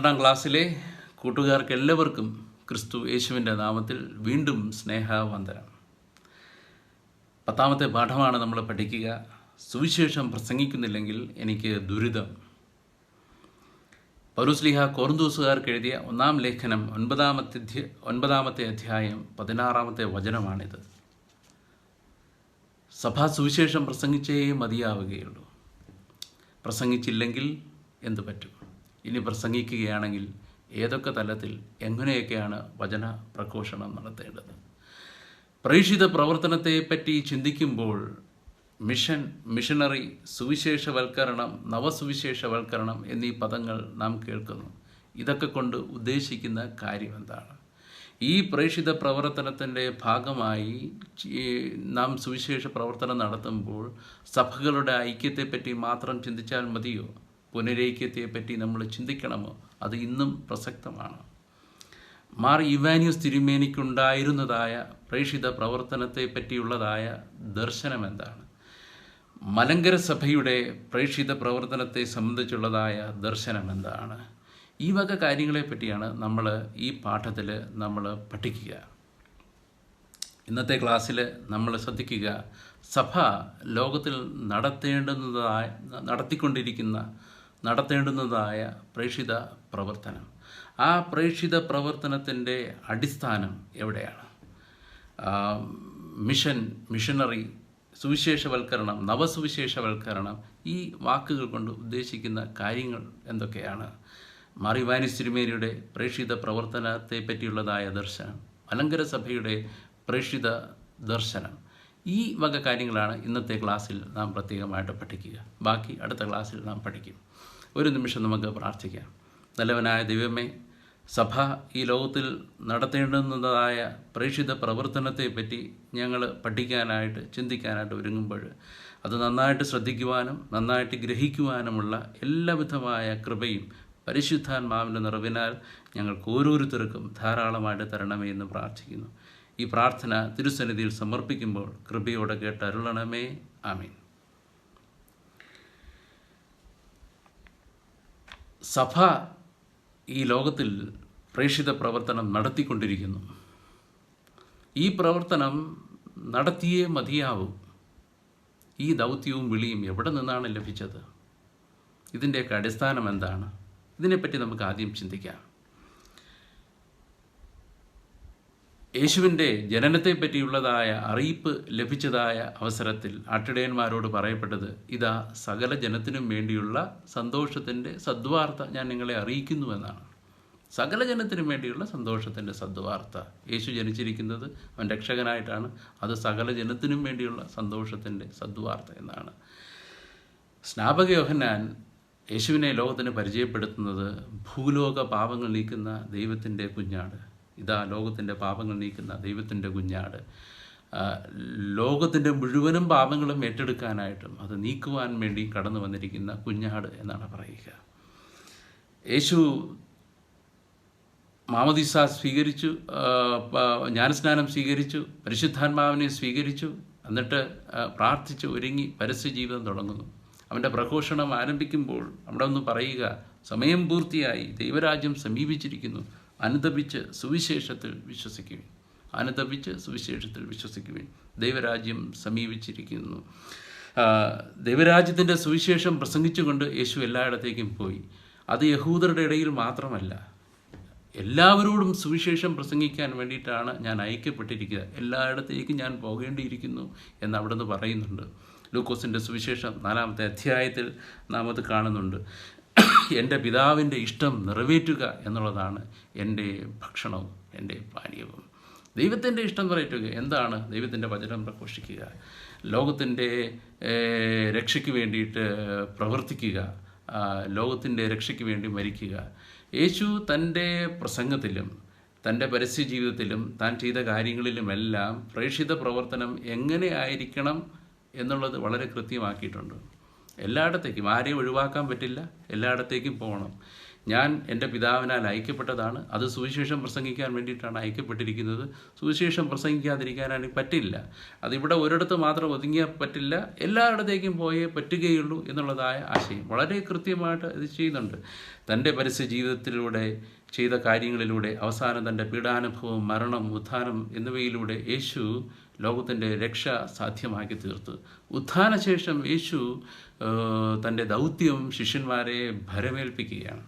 12ാം ക്ലാസ്സിലെ കൂട്ടുകാർക്ക് എല്ലാവർക്കും ക്രിസ്തു യേശുവിൻ്റെ നാമത്തിൽ വീണ്ടും സ്നേഹവന്ദനം. 10ാമത്തെ പാഠമാണ് നമ്മൾ പഠിക്കുക. സുവിശേഷം പ്രസംഗിക്കുന്നില്ലെങ്കിൽ എനിക്ക് ദുരിതം. പൗലോസ്ലീഹ കൊറിന്തോസുകാർക്ക് എഴുതിയ 1-ാം ലേഖനം 9-ാമത്തെ അധ്യായം 16-ാമത്തെ വചനമാണിത്. സഭാ സുവിശേഷം പ്രസംഗിച്ചേ മതിയാവുകയുള്ളൂ. പ്രസംഗിച്ചില്ലെങ്കിൽ എന്തു പറ്റും? ഇനി പ്രസംഗിക്കുകയാണെങ്കിൽ ഏതൊക്കെ തലത്തിൽ എങ്ങനെയൊക്കെയാണ് വചന പ്രഘോഷണം നടത്തേണ്ടത്? പ്രേക്ഷിത പ്രവർത്തനത്തെപ്പറ്റി ചിന്തിക്കുമ്പോൾ മിഷനറി, സുവിശേഷവൽക്കരണം, നവസുവിശേഷവൽക്കരണം എന്നീ പദങ്ങൾ നാം കേൾക്കുന്നു. ഇതൊക്കെ കൊണ്ട് ഉദ്ദേശിക്കുന്ന കാര്യം എന്താണ്? ഈ പ്രേക്ഷിത പ്രവർത്തനത്തിൻ്റെ ഭാഗമായി നാം സുവിശേഷ പ്രവർത്തനം നടത്തുമ്പോൾ സഭകളുടെ ഐക്യത്തെപ്പറ്റി മാത്രം ചിന്തിച്ചാൽ മതിയോ? പുനരൈക്യത്തെപ്പറ്റി നമ്മൾ ചിന്തിക്കണമോ? അത് ഇന്നും പ്രസക്തമാണ്. മാർ ഇവാനിയോസ് തിരുമേനിക്കുണ്ടായിരുന്നതായ പ്രേക്ഷിത പ്രവർത്തനത്തെ പറ്റിയുള്ളതായ ദർശനം എന്താണ്? മലങ്കര സഭയുടെ പ്രേക്ഷിത പ്രവർത്തനത്തെ സംബന്ധിച്ചുള്ളതായ ദർശനം എന്താണ്? ഈ വക കാര്യങ്ങളെ പറ്റിയാണ് നമ്മൾ ഈ പാഠത്തിൽ നമ്മൾ പഠിക്കുക. ഇന്നത്തെ ക്ലാസ്സിൽ നമ്മൾ ശ്രദ്ധിക്കുക, സഭ ലോകത്തിൽ നടത്തേണ്ടുന്നതായ പ്രേക്ഷിത പ്രവർത്തനം. ആ പ്രേക്ഷിത പ്രവർത്തനത്തിൻ്റെ അടിസ്ഥാനം എവിടെയാണ്? മിഷനറി, സുവിശേഷവൽക്കരണം, നവസുവിശേഷവൽക്കരണം, ഈ വാക്കുകൾ കൊണ്ട് ഉദ്ദേശിക്കുന്ന കാര്യങ്ങൾ എന്തൊക്കെയാണ്? മാർ ഇവാനിയോസ് തിരുമേനിയുടെ പ്രേക്ഷിത പ്രവർത്തനത്തെ പറ്റിയുള്ളതായ ദർശനം, മലങ്കര സഭയുടെ പ്രേക്ഷിത ദർശനം, ഈ വക കാര്യങ്ങളാണ് ഇന്നത്തെ ക്ലാസ്സിൽ നാം പ്രത്യേകമായിട്ട് പഠിക്കുക. ബാക്കി അടുത്ത ക്ലാസ്സിൽ നാം പഠിക്കും. ഒരു നിമിഷം നമുക്ക് പ്രാർത്ഥിക്കാം. നല്ലവനായ ദൈവമേ, സഭ ഈ ലോകത്തിൽ നടത്തേണ്ടുന്നതായ പ്രേക്ഷിത പ്രവർത്തനത്തെപ്പറ്റി ഞങ്ങൾ പഠിക്കാനായിട്ട്, ചിന്തിക്കാനായിട്ട് ഒരുങ്ങുമ്പോൾ അത് നന്നായിട്ട് ശ്രദ്ധിക്കുവാനും നന്നായിട്ട് ഗ്രഹിക്കുവാനുമുള്ള എല്ലാവിധമായ കൃപയും പരിശുദ്ധാത്മാവിൻ്റെ നിറവിനാൽ ഞങ്ങൾക്ക് ഓരോരുത്തർക്കും ധാരാളമായിട്ട് തരണമേ എന്ന് പ്രാർത്ഥിക്കുന്നു. ഈ പ്രാർത്ഥന തിരുസന്നിധിയിൽ സമർപ്പിക്കുമ്പോൾ കൃപയോടെ കേട്ട് അരുളണമേ. ആമീൻ. സഭ ഈ ലോകത്തിൽ പ്രേക്ഷിത പ്രവർത്തനം നടത്തിക്കൊണ്ടിരിക്കുന്നു. ഈ പ്രവർത്തനം നടത്തിയേ മതിയാവൂ. ഈ ദൗത്യവും വിളിയും എവിടെ നിന്നാണ് ലഭിച്ചത്? ഇതിൻ്റെയൊക്കെ അടിസ്ഥാനം എന്താണ്? ഇതിനെപ്പറ്റി നമുക്ക് ആദ്യം ചിന്തിക്കാം. യേശുവിൻ്റെ ജനനത്തെ പറ്റിയുള്ളതായ അറിയിപ്പ് ലഭിച്ചതായ അവസരത്തിൽ ആട്ടിടയന്മാരോട് പറയപ്പെട്ടത്, ഇതാ സകല ജനത്തിനും വേണ്ടിയുള്ള സന്തോഷത്തിൻ്റെ സദ്വാർത്ത ഞാൻ നിങ്ങളെ അറിയിക്കുന്നു എന്നാണ്. സകല ജനത്തിനും വേണ്ടിയുള്ള സന്തോഷത്തിൻ്റെ സദ്വാർത്ത. യേശു ജനിച്ചിരിക്കുന്നത് അവൻ രക്ഷകനായിട്ടാണ്. അത് സകല ജനത്തിനും വേണ്ടിയുള്ള സന്തോഷത്തിൻ്റെ സദ്വാർത്ത എന്നാണ്. സ്നാപക യോഹന്നാൻ യേശുവിനെ ലോകത്തിന് പരിചയപ്പെടുത്തുന്നത് ഭൂലോക പാപങ്ങൾ നീക്കുന്ന ദൈവത്തിൻ്റെ കുഞ്ഞാട്. ഇതാ ലോകത്തിൻ്റെ പാപങ്ങൾ നീക്കുന്ന ദൈവത്തിൻ്റെ കുഞ്ഞാട്. ലോകത്തിൻ്റെ മുഴുവനും പാപങ്ങളും ഏറ്റെടുക്കാനായിട്ടും അത് നീക്കുവാൻ വേണ്ടി കടന്നു വന്നിരിക്കുന്ന കുഞ്ഞാട് എന്നാണ് പറയുക. യേശു മാമോദീസ സ്വീകരിച്ചു, ജ്ഞാനസ്നാനം സ്വീകരിച്ചു, പരിശുദ്ധാത്മാവിനെ സ്വീകരിച്ചു. എന്നിട്ട് പ്രാർത്ഥിച്ച് ഒരുങ്ങി പരസ്യജീവിതം തുടങ്ങുന്നു. അവൻ്റെ പ്രഘോഷണം ആരംഭിക്കുമ്പോൾ അവിടെ ഒന്ന് പറയുക, സമയം പൂർത്തിയായി, ദൈവരാജ്യം സമീപിച്ചിരിക്കുന്നു, അനുതപിച്ച് സുവിശേഷത്തിൽ വിശ്വസിക്കുവിൻ. ദൈവരാജ്യം സമീപിച്ചിരിക്കുന്നു. ദൈവരാജ്യത്തിൻ്റെ സുവിശേഷം പ്രസംഗിച്ചുകൊണ്ട് യേശു എല്ലായിടത്തേക്കും പോയി. അത് യഹൂദരുടെ ഇടയിൽ മാത്രമല്ല, എല്ലാവരോടും സുവിശേഷം പ്രസംഗിക്കാൻ വേണ്ടിയിട്ടാണ് ഞാൻ അയക്കപ്പെട്ടിരിക്കുക, എല്ലായിടത്തേക്കും ഞാൻ പോകേണ്ടിയിരിക്കുന്നു എന്ന് അവിടെ നിന്ന് പറയുന്നുണ്ട്. ലൂക്കോസിൻ്റെ സുവിശേഷം 4-ാമത്തെ അധ്യായത്തിൽ നാം അത് കാണുന്നുണ്ട്. എൻ്റെ പിതാവിൻ്റെ ഇഷ്ടം നിറവേറ്റുക എന്നുള്ളതാണ് എൻ്റെ ഭക്ഷണവും എൻ്റെ പാനീയവും. ദൈവത്തിൻ്റെ ഇഷ്ടം നിറവേറ്റുക എന്താണ്? ദൈവത്തിൻ്റെ വചനം പ്രഘോഷിക്കുക, ലോകത്തിൻ്റെ രക്ഷയ്ക്ക് വേണ്ടിയിട്ട് പ്രവർത്തിക്കുക, ലോകത്തിൻ്റെ രക്ഷയ്ക്ക് വേണ്ടി മരിക്കുക. യേശു തൻ്റെ പ്രസംഗത്തിലും തൻ്റെ പരസ്യ ജീവിതത്തിലും താൻ ചെയ്ത കാര്യങ്ങളിലുമെല്ലാം പ്രേക്ഷിത പ്രവർത്തനം എങ്ങനെ ആയിരിക്കണം എന്നുള്ളത് വളരെ കൃത്യമാക്കിയിട്ടുണ്ട്. എല്ലായിടത്തേക്കും, ആരെയും ഒഴിവാക്കാൻ പറ്റില്ല, എല്ലായിടത്തേക്കും പോകണം. ഞാൻ എൻ്റെ പിതാവിനാൽ അയക്കപ്പെട്ടതാണ്. അത് സുവിശേഷം പ്രസംഗിക്കാൻ വേണ്ടിയിട്ടാണ് അയക്കപ്പെട്ടിരിക്കുന്നത്. സുവിശേഷം പ്രസംഗിക്കാതിരിക്കാനാണെങ്കിൽ പറ്റില്ല. അതിവിടെ ഒരിടത്ത് മാത്രം ഒതുങ്ങിയാൽ പറ്റില്ല, എല്ലായിടത്തേക്കും പോയേ പറ്റുകയുള്ളൂ എന്നുള്ളതായ ആശയം വളരെ കൃത്യമായിട്ട് ഇത് ചെയ്യുന്നുണ്ട്. തൻ്റെ പരസ്യ ജീവിതത്തിലൂടെ ചെയ്ത കാര്യങ്ങളിലൂടെ അവസാനം തൻ്റെ പീഡാനുഭവം, മരണം, ഉത്ഥാനം എന്നിവയിലൂടെ യേശു ലോകത്തിൻ്റെ രക്ഷ സാധ്യമാക്കി തീർത്തു. ഉത്ഥാനശേഷം യേശു തൻ്റെ ദൗത്യം ശിഷ്യന്മാരെ ഭരമേൽപ്പിക്കുകയാണ്.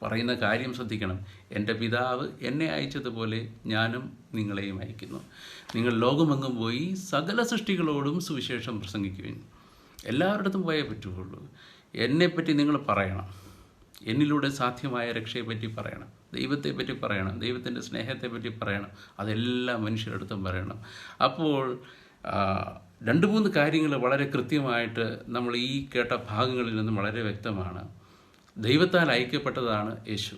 പറയുന്ന കാര്യം ശ്രദ്ധിക്കണം. എൻ്റെ പിതാവ് എന്നെ അയച്ചതുപോലെ ഞാനും നിങ്ങളെയും അയക്കുന്നു. നിങ്ങൾ ലോകമെങ്ങും പോയി സകല സൃഷ്ടികളോടും സുവിശേഷം പ്രസംഗിക്കുവിൻ. എല്ലാവരിടത്തും പോയേ പറ്റുകയുള്ളൂ. എന്നെപ്പറ്റി നിങ്ങൾ പറയണം. എന്നിലൂടെ സാധ്യമായ രക്ഷയെപ്പറ്റി പറയണം, ദൈവത്തെപ്പറ്റി പറയണം, ദൈവത്തിൻ്റെ സ്നേഹത്തെപ്പറ്റി പറയണം. അതെല്ലാം മനുഷ്യരടുത്തും പറയണം. അപ്പോൾ 2-3 കാര്യങ്ങൾ വളരെ കൃത്യമായിട്ട് നമ്മൾ ഈ കേട്ട ഭാഗങ്ങളിൽ നിന്നും വളരെ വ്യക്തമാണ്. ദൈവത്താൽ അയക്കപ്പെട്ടതാണ് യേശു.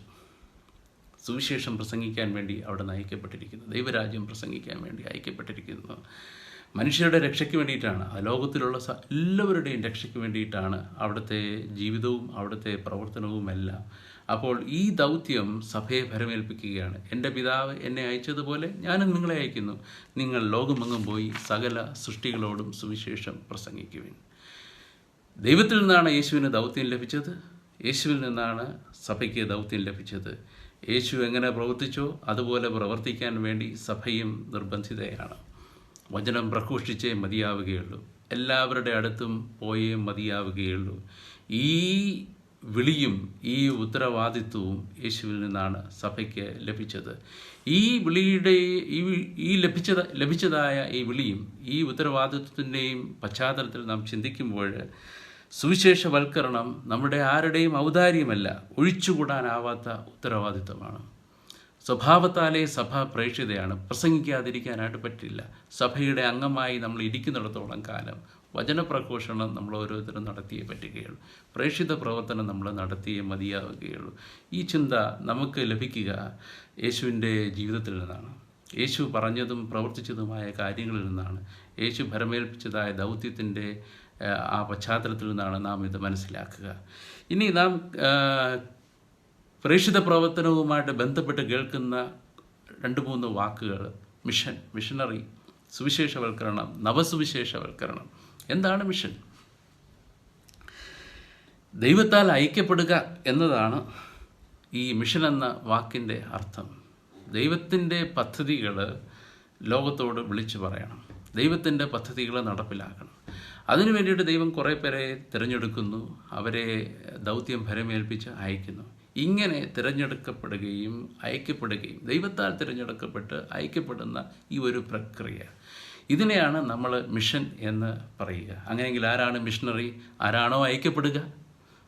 സുവിശേഷം പ്രസംഗിക്കാൻ വേണ്ടി അവിടെ അയക്കപ്പെട്ടിരിക്കുന്നു. ദൈവരാജ്യം പ്രസംഗിക്കാൻ വേണ്ടി അയക്കപ്പെട്ടിരിക്കുന്നു. മനുഷ്യരുടെ രക്ഷയ്ക്ക് വേണ്ടിയിട്ടാണ്, ആ ലോകത്തിലുള്ള എല്ലാവരുടെയും രക്ഷയ്ക്ക് വേണ്ടിയിട്ടാണ് അവിടുത്തെ ജീവിതവും അവിടുത്തെ പ്രവർത്തനവുമെല്ലാം. അപ്പോൾ ഈ ദൗത്യം സഭയെ ഭരമേൽപ്പിക്കുകയാണ്. എൻ്റെ പിതാവ് എന്നെ അയച്ചതുപോലെ ഞാനും നിങ്ങളെ അയക്കുന്നു. നിങ്ങൾ ലോകമെങ്ങും പോയി സകല സൃഷ്ടികളോടും സുവിശേഷം പ്രസംഗിക്കുവിൻ. ദൈവത്തിൽ നിന്നാണ് യേശുവിന് ദൗത്യം ലഭിച്ചത്. യേശുവിൽ നിന്നാണ് സഭയ്ക്ക് ദൗത്യം ലഭിച്ചത്. യേശു എങ്ങനെ പ്രവർത്തിച്ചോ അതുപോലെ പ്രവർത്തിക്കാൻ വേണ്ടി സഭയും നിർബന്ധിതയാണ്. വചനം പ്രഘോഷിച്ചേ മതിയാവുകയുള്ളൂ. എല്ലാവരുടെ അടുത്തും പോയേ മതിയാവുകയുള്ളൂ. ഈ വിളിയും ഈ ഉത്തരവാദിത്വവും യേശുവിൽ നിന്നാണ് സഭയ്ക്ക് ലഭിച്ചത്. ഈ വിളിയുടെ ലഭിച്ചതായ ഈ വിളിയും ഈ ഉത്തരവാദിത്വത്തിൻ്റെയും പശ്ചാത്തലത്തിൽ നാം ചിന്തിക്കുമ്പോൾ സുവിശേഷവൽക്കരണം നമ്മുടെ ആരുടെയും ഔദാര്യമല്ല, ഒഴിച്ചുകൂടാനാവാത്ത ഉത്തരവാദിത്വമാണ്. സ്വഭാവത്താലേ സഭ പ്രേക്ഷിതയാണ്. പ്രസംഗിക്കാതിരിക്കാനായിട്ട് പറ്റില്ല. സഭയുടെ അംഗമായി നമ്മൾ ഇരിക്കുന്നിടത്തോളം കാലം വചനപ്രഘോഷണം നമ്മൾ ഓരോരുത്തരും നടത്തിയേ പറ്റുകയുള്ളൂ. പ്രേക്ഷിത പ്രവർത്തനം നമ്മൾ നടത്തിയേ മതിയാവുകയുള്ളൂ. ഈ ചിന്ത നമുക്ക് ലഭിക്കുക യേശുവിൻ്റെ ജീവിതത്തിൽ നിന്നാണ്. യേശു പറഞ്ഞതും പ്രവർത്തിച്ചതുമായ കാര്യങ്ങളിൽ നിന്നാണ്. യേശു ഭരമേൽപ്പിച്ചതായ ദൗത്യത്തിൻ്റെ ആ പശ്ചാത്തലത്തിൽ നിന്നാണ് നാം ഇത് മനസ്സിലാക്കുക. ഇനി നാം പ്രേക്ഷിത പ്രവർത്തനവുമായിട്ട് ബന്ധപ്പെട്ട് കേൾക്കുന്ന 2-3 വാക്കുകൾ: മിഷൻ, മിഷനറി, സുവിശേഷവൽക്കരണം, നവസുവിശേഷവൽക്കരണം. എന്താണ് മിഷൻ? ദൈവത്താൽ അയക്കപ്പെടുക എന്നതാണ് ഈ മിഷൻ എന്ന വാക്കിൻ്റെ അർത്ഥം. ദൈവത്തിൻ്റെ പദ്ധതികൾ ലോകത്തോട് വിളിച്ചു പറയണം. ദൈവത്തിൻ്റെ പദ്ധതികൾ നടപ്പിലാക്കണം. അതിനു വേണ്ടിയിട്ട് ദൈവം കുറേ പേരെ തിരഞ്ഞെടുക്കുന്നു, അവരെ ദൗത്യം ഭരമേൽപ്പിച്ച് അയക്കുന്നു. ഇങ്ങനെ തിരഞ്ഞെടുക്കപ്പെടുകയും അയക്കപ്പെടുകയും ദൈവത്താൽ തിരഞ്ഞെടുക്കപ്പെട്ട് അയക്കപ്പെടുന്ന ഈ ഒരു പ്രക്രിയ, ഇതിനെയാണ് നമ്മൾ മിഷൻ എന്ന് പറയുക. അങ്ങനെയെങ്കിൽ ആരാണ് മിഷണറി? ആരാണോ അയക്കപ്പെടുക,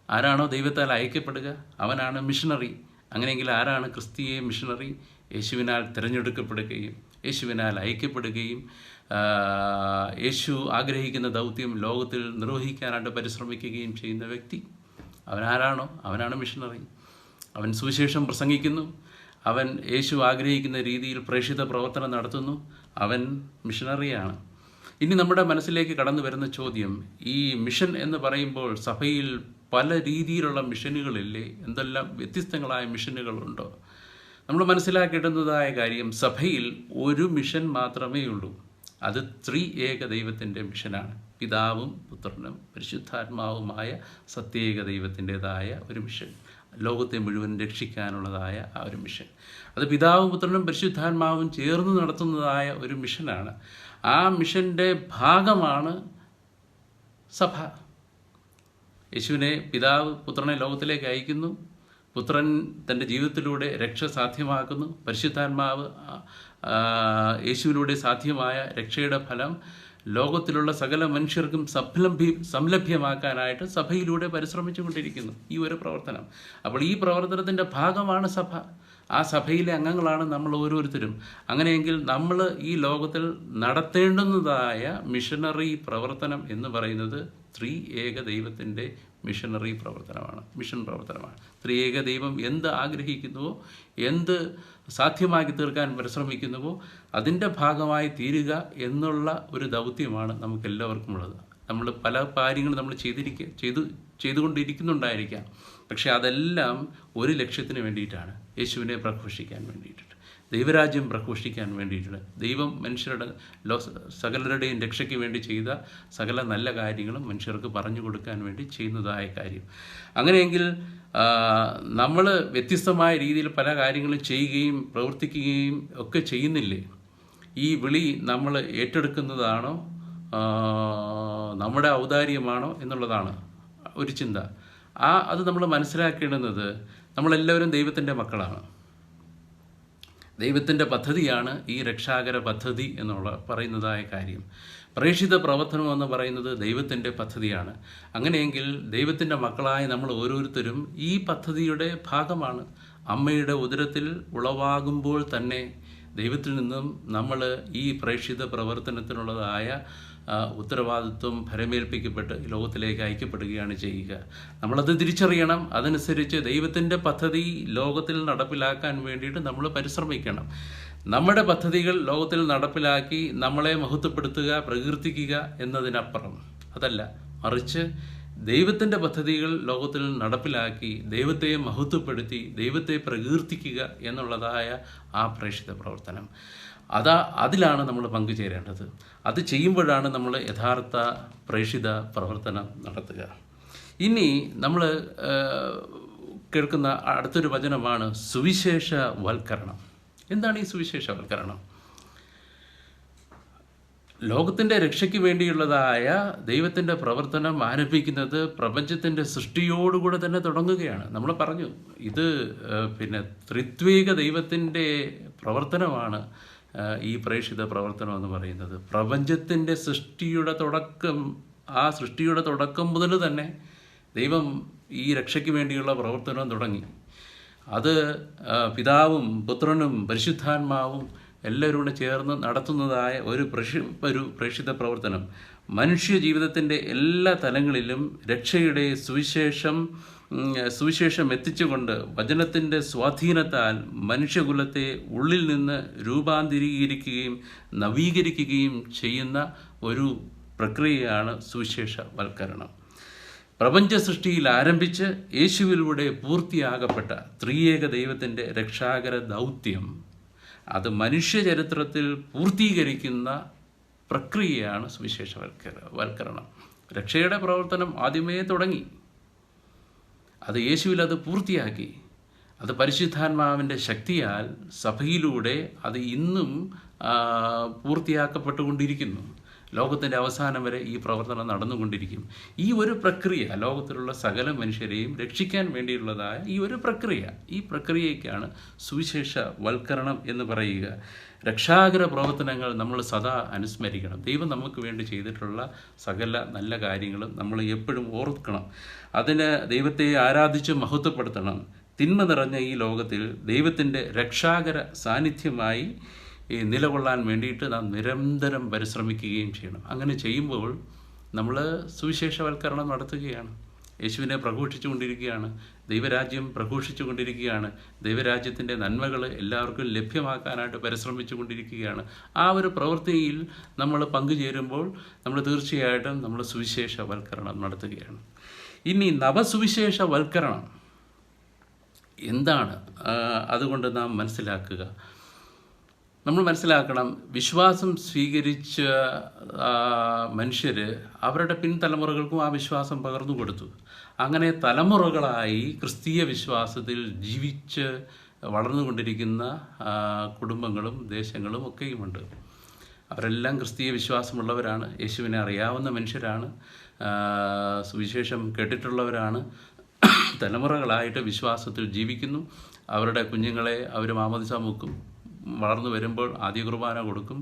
ആരാണോ ദൈവത്താൽ അയക്കപ്പെടുക, അവനാണ് മിഷണറി. അങ്ങനെയെങ്കിൽ ആരാണ് ക്രിസ്തീയ മിഷണറി? യേശുവിനാൽ തിരഞ്ഞെടുക്കപ്പെടുകയും യേശുവിനാൽ അയക്കപ്പെടുകയും യേശു ആഗ്രഹിക്കുന്ന ദൗത്യം ലോകത്തിൽ നിർവഹിക്കാനായിട്ട് പരിശ്രമിക്കുകയും ചെയ്യുന്ന വ്യക്തി. അവനാരാണോ അവനാണ് മിഷണറി. അവൻ സുവിശേഷം പ്രസംഗിക്കുന്നു, അവൻ യേശു ആഗ്രഹിക്കുന്ന രീതിയിൽ പ്രേക്ഷിത പ്രവർത്തനം നടത്തുന്നു, അവൻ മിഷണറിയാണ്. ഇനി നമ്മുടെ മനസ്സിലേക്ക് കടന്നു വരുന്ന ചോദ്യം, ഈ മിഷൻ എന്ന് പറയുമ്പോൾ സഭയിൽ പല രീതിയിലുള്ള മിഷനുകളില്ലേ? എന്തെല്ലാം വ്യത്യസ്തങ്ങളായ മിഷനുകളുണ്ടോ? നമ്മൾ മനസ്സിലാക്കേണ്ടുന്നതായ കാര്യം, സഭയിൽ ഒരു മിഷൻ മാത്രമേ ഉള്ളൂ. അത് ത്രിയേക ദൈവത്തിൻ്റെ മിഷനാണ്. പിതാവും പുത്രനും പരിശുദ്ധാത്മാവുമായ സത്യേക ദൈവത്തിൻ്റെതായ ഒരു മിഷൻ, ലോകത്തെ മുഴുവൻ രക്ഷിക്കാനുള്ളതായ ആ ഒരു മിഷൻ. അത് പിതാവും പുത്രനും പരിശുദ്ധാത്മാവും ചേർന്ന് നടത്തുന്നതായ ഒരു മിഷനാണ്. ആ മിഷൻ്റെ ഭാഗമാണ് സഭ. യേശുവിനെ പിതാവ് പുത്രനെ ലോകത്തിലേക്ക് അയക്കുന്നു, പുത്രൻ തൻ്റെ ജീവിതത്തിലൂടെ രക്ഷ സാധ്യമാക്കുന്നു, പരിശുദ്ധാത്മാവ് യേശുവിലൂടെ സാധ്യമായ രക്ഷയുടെ ഫലം ലോകത്തിലുള്ള സകല മനുഷ്യർക്കും സംലഭ്യമാക്കാനായിട്ട് സഭയിലൂടെ പരിശ്രമിച്ചു കൊണ്ടിരിക്കുന്നു ഈ ഒരു പ്രവർത്തനം. അപ്പോൾ ഈ പ്രവർത്തനത്തിൻ്റെ ഭാഗമാണ് സഭ. ആ സഭയിലെ അംഗങ്ങളാണ് നമ്മൾ ഓരോരുത്തരും. അങ്ങനെയെങ്കിൽ നമ്മൾ ഈ ലോകത്തിൽ നടത്തേണ്ടുന്നതായ മിഷനറി പ്രവർത്തനം എന്ന് പറയുന്നത് ത്രിയേക ദൈവത്തിൻ്റെ മിഷനറി പ്രവർത്തനമാണ്, മിഷൻ പ്രവർത്തനമാണ്. ത്രിയേക ദൈവം എന്ത് ആഗ്രഹിക്കുന്നുവോ, എന്ത് സാധ്യമാക്കി തീർക്കാൻ പരിശ്രമിക്കുന്നുവോ അതിൻ്റെ ഭാഗമായി തീരുക എന്നുള്ള ഒരു ദൗത്യമാണ് നമുക്കെല്ലാവർക്കും ഉള്ളത്. നമ്മൾ പല കാര്യങ്ങളും നമ്മൾ ചെയ്തുകൊണ്ടിരിക്കുന്നുണ്ടായിരിക്കാം. പക്ഷേ അതെല്ലാം ഒരു ലക്ഷ്യത്തിന് വേണ്ടിയിട്ടാണ്, യേശുവിനെ പ്രഘോഷിക്കാൻ വേണ്ടിയിട്ട്, ദൈവരാജ്യം പ്രഘോഷിക്കാൻ വേണ്ടിയിട്ട്. ദൈവം മനുഷ്യരുടെ സകലരുടെയും രക്ഷയ്ക്ക് വേണ്ടി ചെയ്ത സകല നല്ല കാര്യങ്ങളും മനുഷ്യർക്ക് പറഞ്ഞു കൊടുക്കാൻ വേണ്ടി ചെയ്യുന്നതായ കാര്യം. അങ്ങനെയെങ്കിൽ നമ്മൾ വ്യത്യസ്തമായ രീതിയിൽ പല കാര്യങ്ങളും ചെയ്യുകയും പ്രവർത്തിക്കുകയും ഒക്കെ ചെയ്യുന്നില്ലേ? ഈ വിളി നമ്മൾ ഏറ്റെടുക്കുന്നതാണോ, നമ്മുടെ ഔദാര്യമാണോ എന്നുള്ളതാണ് ഒരു ചിന്ത. അത് നമ്മൾ മനസ്സിലാക്കേണ്ടുന്നത്, നമ്മളെല്ലാവരും ദൈവത്തിൻ്റെ മക്കളാണ്. ദൈവത്തിൻ്റെ പദ്ധതിയാണ് ഈ രക്ഷാകര പദ്ധതി എന്നുള്ള പറയുന്നതായ കാര്യം. പ്രേക്ഷിത പ്രവർത്തനം എന്ന് പറയുന്നത് ദൈവത്തിൻ്റെ പദ്ധതിയാണ്. അങ്ങനെയെങ്കിൽ ദൈവത്തിൻ്റെ മക്കളായ നമ്മൾ ഓരോരുത്തരും ഈ പദ്ധതിയുടെ ഭാഗമാണ്. അമ്മയുടെ ഉദരത്തിൽ ഉളവാകുമ്പോൾ തന്നെ ദൈവത്തിൽ നിന്നും നമ്മൾ ഈ പ്രേക്ഷിത പ്രവർത്തനത്തിനുള്ളതായ ഉത്തരവാദിത്വം ഭരമേൽപ്പിക്കപ്പെട്ട് ലോകത്തിലേക്ക് അയക്കപ്പെടുകയാണ് ചെയ്യുക. നമ്മളത് തിരിച്ചറിയണം. അതനുസരിച്ച് ദൈവത്തിൻ്റെ പദ്ധതി ലോകത്തിൽ നടപ്പിലാക്കാൻ വേണ്ടിയിട്ട് നമ്മൾ പരിശ്രമിക്കണം. നമ്മുടെ പദ്ധതികൾ ലോകത്തിൽ നടപ്പിലാക്കി നമ്മളെ മഹത്വപ്പെടുത്തുക, പ്രകീർത്തിക്കുക എന്നതിനപ്പുറം അതല്ല, മറിച്ച് ദൈവത്തിൻ്റെ പദ്ധതികൾ ലോകത്തിൽ നടപ്പിലാക്കി ദൈവത്തെ മഹത്വപ്പെടുത്തി ദൈവത്തെ പ്രകീർത്തിക്കുക എന്നുള്ളതായ ആ പ്രേക്ഷിത പ്രവർത്തനം, അതിലാണ് നമ്മൾ പങ്കുചേരേണ്ടത്. അത് ചെയ്യുമ്പോഴാണ് നമ്മൾ യഥാർത്ഥ പ്രേക്ഷിത പ്രവർത്തനം നടത്തുക. ഇനി നമ്മൾ കേൾക്കുന്ന അടുത്തൊരു വചനമാണ് സുവിശേഷവൽക്കരണം. എന്താണ് ഈ സുവിശേഷവൽക്കരണം? ലോകത്തിൻ്റെ രക്ഷയ്ക്ക് വേണ്ടിയുള്ളതായ ദൈവത്തിൻ്റെ പ്രവർത്തനം ആരംഭിക്കുന്നത് പ്രപഞ്ചത്തിൻ്റെ സൃഷ്ടിയോടുകൂടെ തന്നെ തുടങ്ങുകയാണ്. നമ്മൾ പറഞ്ഞു, ഇത് ത്രിത്വൈക ദൈവത്തിൻ്റെ പ്രവർത്തനമാണ് ഈ പ്രേക്ഷിത പ്രവർത്തനം എന്ന് പറയുന്നത്. പ്രപഞ്ചത്തിൻ്റെ സൃഷ്ടിയുടെ തുടക്കം മുതൽ തന്നെ ദൈവം ഈ രക്ഷയ്ക്ക് വേണ്ടിയുള്ള പ്രവർത്തനം തുടങ്ങി. അത് പിതാവും പുത്രനും പരിശുദ്ധാത്മാവും എല്ലാവരും കൂടെ ചേർന്ന് നടത്തുന്നതായ ഒരു പ്രേക്ഷിത പ്രവർത്തനം മനുഷ്യ ജീവിതത്തിൻ്റെ എല്ലാ തലങ്ങളിലും രക്ഷയുടെ സുവിശേഷം എത്തിച്ചുകൊണ്ട് വചനത്തിൻ്റെ സ്വാധീനത്താൽ മനുഷ്യകുലത്തെ ഉള്ളിൽ നിന്ന് രൂപാന്തരീകരിക്കുകയും നവീകരിക്കുകയും ചെയ്യുന്ന ഒരു പ്രക്രിയയാണ് സുവിശേഷവൽക്കരണം. പ്രപഞ്ച സൃഷ്ടിയിൽ ആരംഭിച്ച് യേശുവിലൂടെ പൂർത്തിയാകപ്പെട്ട ത്രിയേക ദൈവത്തിൻ്റെ രക്ഷാകര ദൗത്യം അത് മനുഷ്യചരിത്രത്തിൽ പൂർത്തീകരിക്കുന്ന പ്രക്രിയയാണ് സുവിശേഷവൽക്കരണം. രക്ഷയുടെ പ്രവർത്തനം ആദ്യമേ തുടങ്ങി, അത് യേശുവിൽ അത് പൂർത്തിയാക്കി. അത് പരിശുദ്ധാത്മാവിൻ്റെ ശക്തിയാൽ സഭയിലൂടെ അത് ഇന്നും പൂർത്തിയാക്കപ്പെട്ടുകൊണ്ടിരിക്കുന്നു. ലോകത്തിൻ്റെ അവസാനം വരെ ഈ പ്രവർത്തനം നടന്നുകൊണ്ടിരിക്കും. ഈ ഒരു പ്രക്രിയ ലോകത്തിലുള്ള സകല മനുഷ്യരെയും രക്ഷിക്കാൻ വേണ്ടിയുള്ളതായ ഈ പ്രക്രിയയ്ക്കാണ് സുവിശേഷവൽക്കരണം എന്ന് പറയുക. രക്ഷാകര പ്രവർത്തനങ്ങൾ നമ്മൾ സദാ അനുസ്മരിക്കണം. ദൈവം നമുക്ക് വേണ്ടി ചെയ്തിട്ടുള്ള സകല നല്ല കാര്യങ്ങളും നമ്മൾ എപ്പോഴും ഓർക്കണം. അതിന് ദൈവത്തെ ആരാധിച്ച് മഹത്വപ്പെടുത്തണം. തിന്മ നിറഞ്ഞ ഈ ലോകത്തിൽ ദൈവത്തിൻ്റെ രക്ഷാകര സാന്നിധ്യമായി നിലകൊള്ളാൻ വേണ്ടിയിട്ട് നാം നിരന്തരം പരിശ്രമിക്കുകയും ചെയ്യണം. അങ്ങനെ ചെയ്യുമ്പോൾ നമ്മൾ സുവിശേഷവൽക്കരണം നടത്തുകയാണ്, യേശുവിനെ പ്രഘോഷിച്ചുകൊണ്ടിരിക്കുകയാണ്, ദൈവരാജ്യം പ്രഘോഷിച്ചുകൊണ്ടിരിക്കുകയാണ്, ദൈവരാജ്യത്തിൻ്റെ നന്മകൾ എല്ലാവർക്കും ലഭ്യമാക്കാനായിട്ട് പരിശ്രമിച്ചുകൊണ്ടിരിക്കുകയാണ്. ആ ഒരു പ്രവൃത്തിയിൽ നമ്മൾ പങ്കുചേരുമ്പോൾ നമ്മൾ തീർച്ചയായിട്ടും നമ്മൾ സുവിശേഷവൽക്കരണം നടത്തുകയാണ്. ഇനി നവസുവിശേഷവൽക്കരണം എന്താണ്? അതുകൊണ്ട് നാം നമ്മൾ മനസ്സിലാക്കണം, വിശ്വാസം സ്വീകരിച്ച മനുഷ്യർ അവരുടെ പിൻതലമുറകൾക്കും ആ വിശ്വാസം പകർന്നു കൊടുത്തു. അങ്ങനെ തലമുറകളായി ക്രിസ്തീയ വിശ്വാസത്തിൽ ജീവിച്ച് വളർന്നുകൊണ്ടിരിക്കുന്ന കുടുംബങ്ങളും ദേശങ്ങളും ഒക്കെയുമുണ്ട്. അവരെല്ലാം ക്രിസ്തീയ വിശ്വാസമുള്ളവരാണ്, യേശുവിനെ അറിയാവുന്ന മനുഷ്യരാണ്, സുവിശേഷം കേട്ടിട്ടുള്ളവരാണ്, തലമുറകളായിട്ട് വിശ്വാസത്തിൽ ജീവിക്കുന്നു. അവരുടെ കുഞ്ഞുങ്ങളെ അവർ മാമോദിസ മുക്കും, വളർന്നു വരുമ്പോൾ ആദ്യ കുർബാന കൊടുക്കും,